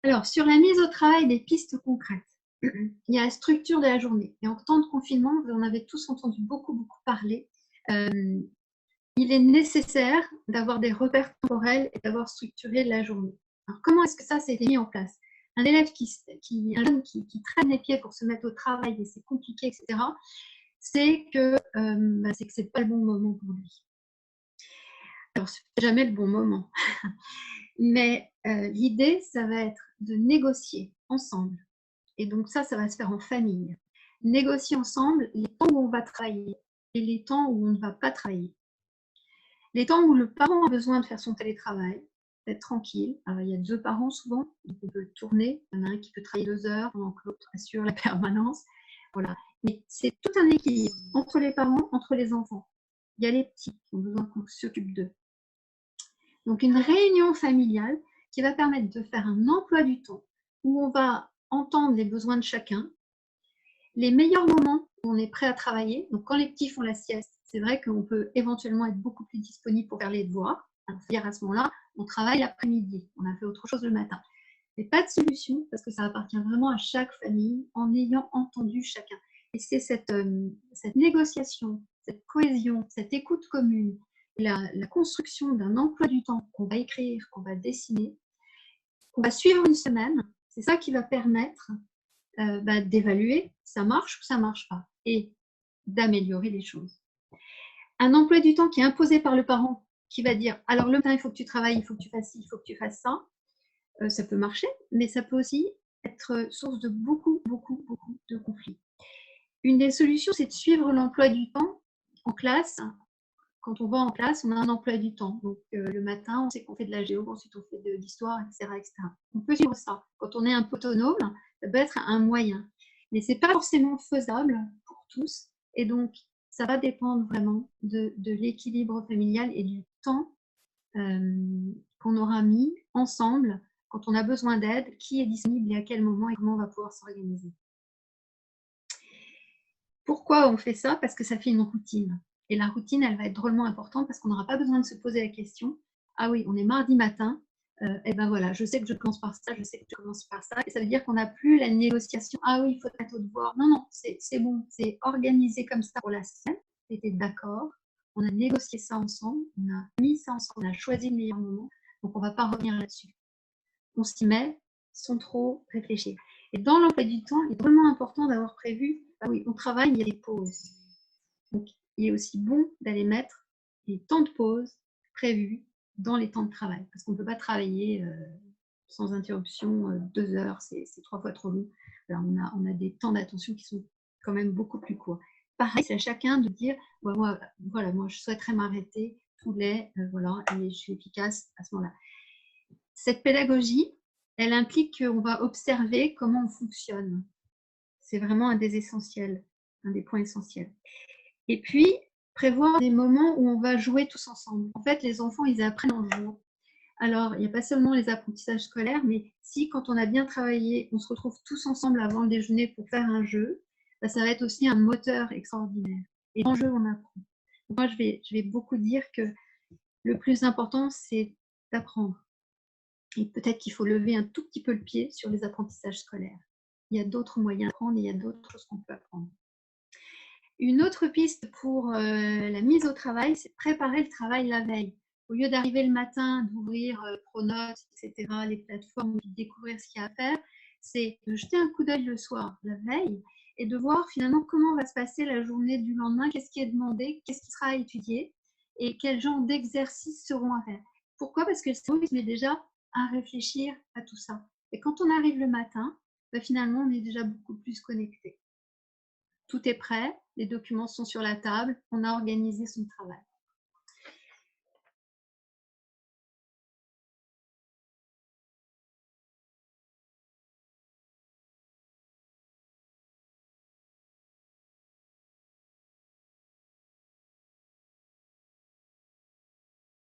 Alors, sur la mise au travail des pistes concrètes, il y a la structure de la journée. Et en temps de confinement, vous en avez tous entendu beaucoup parler. Il est nécessaire d'avoir des repères temporels et d'avoir structuré la journée. Alors, comment est-ce que ça s'est mis en place? Un élève un jeune qui traîne les pieds pour se mettre au travail et c'est compliqué, etc., c'est que c'est pas le bon moment pour lui. Alors, c'est jamais le bon moment. Mais l'idée, ça va être de négocier ensemble. Et donc ça va se faire en famille. Négocier ensemble les temps où on va travailler et les temps où on ne va pas travailler. Les temps où le parent a besoin de faire son télétravail, d'être tranquille. Alors, il y a 2 parents souvent, donc on peut tourner. Il y en a un qui peut travailler 2 heures pendant que l'autre assure la permanence. Voilà. Mais c'est tout un équilibre entre les parents, entre les enfants. Il y a les petits qui ont besoin qu'on s'occupe d'eux. Donc, une réunion familiale qui va permettre de faire un emploi du temps où on va entendre les besoins de chacun, les meilleurs moments où on est prêt à travailler. Donc, quand les petits font la sieste, c'est vrai qu'on peut éventuellement être beaucoup plus disponible pour faire les devoirs. C'est-à-dire à ce moment-là, on travaille l'après-midi, on a fait autre chose le matin. Mais pas de solution parce que ça appartient vraiment à chaque famille en ayant entendu chacun. Et c'est cette négociation, cette cohésion, cette écoute commune, la construction d'un emploi du temps qu'on va écrire, qu'on va dessiner, qu'on va suivre une semaine. C'est ça qui va permettre d'évaluer ça marche ou ça marche pas et d'améliorer les choses. Un emploi du temps qui est imposé par le parent qui va dire alors le matin il faut que tu travailles, il faut que tu fasses ci, il faut que tu fasses ça, ça peut marcher, mais ça peut aussi être source de beaucoup de conflits. Une des solutions, c'est de suivre l'emploi du temps en classe. Quand on va en classe, on a un emploi du temps. Donc, le matin, on sait qu'on fait de la géo, ensuite on fait de l'histoire, etc. On peut suivre ça. Quand on est un peu autonome, ça peut être un moyen. Mais ce n'est pas forcément faisable pour tous. Et donc, ça va dépendre vraiment de l'équilibre familial et du temps qu'on aura mis ensemble quand on a besoin d'aide, qui est disponible et à quel moment et comment on va pouvoir s'organiser. Pourquoi on fait ça? Parce que ça fait une routine. Et la routine, elle va être drôlement importante parce qu'on n'aura pas besoin de se poser la question « Ah oui, on est mardi matin, et ben voilà, je sais que je commence par ça, je sais que je commence par ça. » Et ça veut dire qu'on n'a plus la négociation « Ah oui, il faut être au devoir. » Non, c'est bon, c'est organisé comme ça pour la semaine. On était d'accord, on a négocié ça ensemble, on a mis ça ensemble, on a choisi le meilleur moment. Donc, on ne va pas revenir là-dessus. On s'y met sans trop réfléchir. Et dans l'emploi du temps, il est vraiment important d'avoir prévu, ah oui, on travaille, il y a des pauses. Donc, il est aussi bon d'aller mettre des temps de pause prévus dans les temps de travail. Parce qu'on ne peut pas travailler sans interruption 2 heures, c'est 3 fois trop long. Alors, on a des temps d'attention qui sont quand même beaucoup plus courts. Pareil, c'est à chacun de dire, moi, je souhaiterais m'arrêter tous les, voilà, et je suis efficace à ce moment-là. Cette pédagogie, elle implique qu'on va observer comment on fonctionne. C'est vraiment un des essentiels, un des points essentiels. Et puis, prévoir des moments où on va jouer tous ensemble. En fait, les enfants, ils apprennent en jouant. Alors, il n'y a pas seulement les apprentissages scolaires, mais si, quand on a bien travaillé, on se retrouve tous ensemble avant le déjeuner pour faire un jeu, ça va être aussi un moteur extraordinaire. Et dans le jeu, on apprend. Donc moi, je vais beaucoup dire que le plus important, c'est d'apprendre. Et peut-être qu'il faut lever un tout petit peu le pied sur les apprentissages scolaires. Il y a d'autres moyens d'apprendre et il y a d'autres choses qu'on peut apprendre. Une autre piste pour la mise au travail, c'est de préparer le travail la veille. Au lieu d'arriver le matin, d'ouvrir Pronote, etc., les plateformes, de découvrir ce qu'il y a à faire, c'est de jeter un coup d'œil le soir, la veille, et de voir finalement comment va se passer la journée du lendemain, qu'est-ce qui est demandé, qu'est-ce qui sera étudié, et quel genre d'exercices seront à faire. Pourquoi? Parce que le cerveau, il se met déjà à réfléchir à tout ça. Et quand on arrive le matin, finalement, on est déjà beaucoup plus connecté. Tout est prêt, les documents sont sur la table, on a organisé son travail.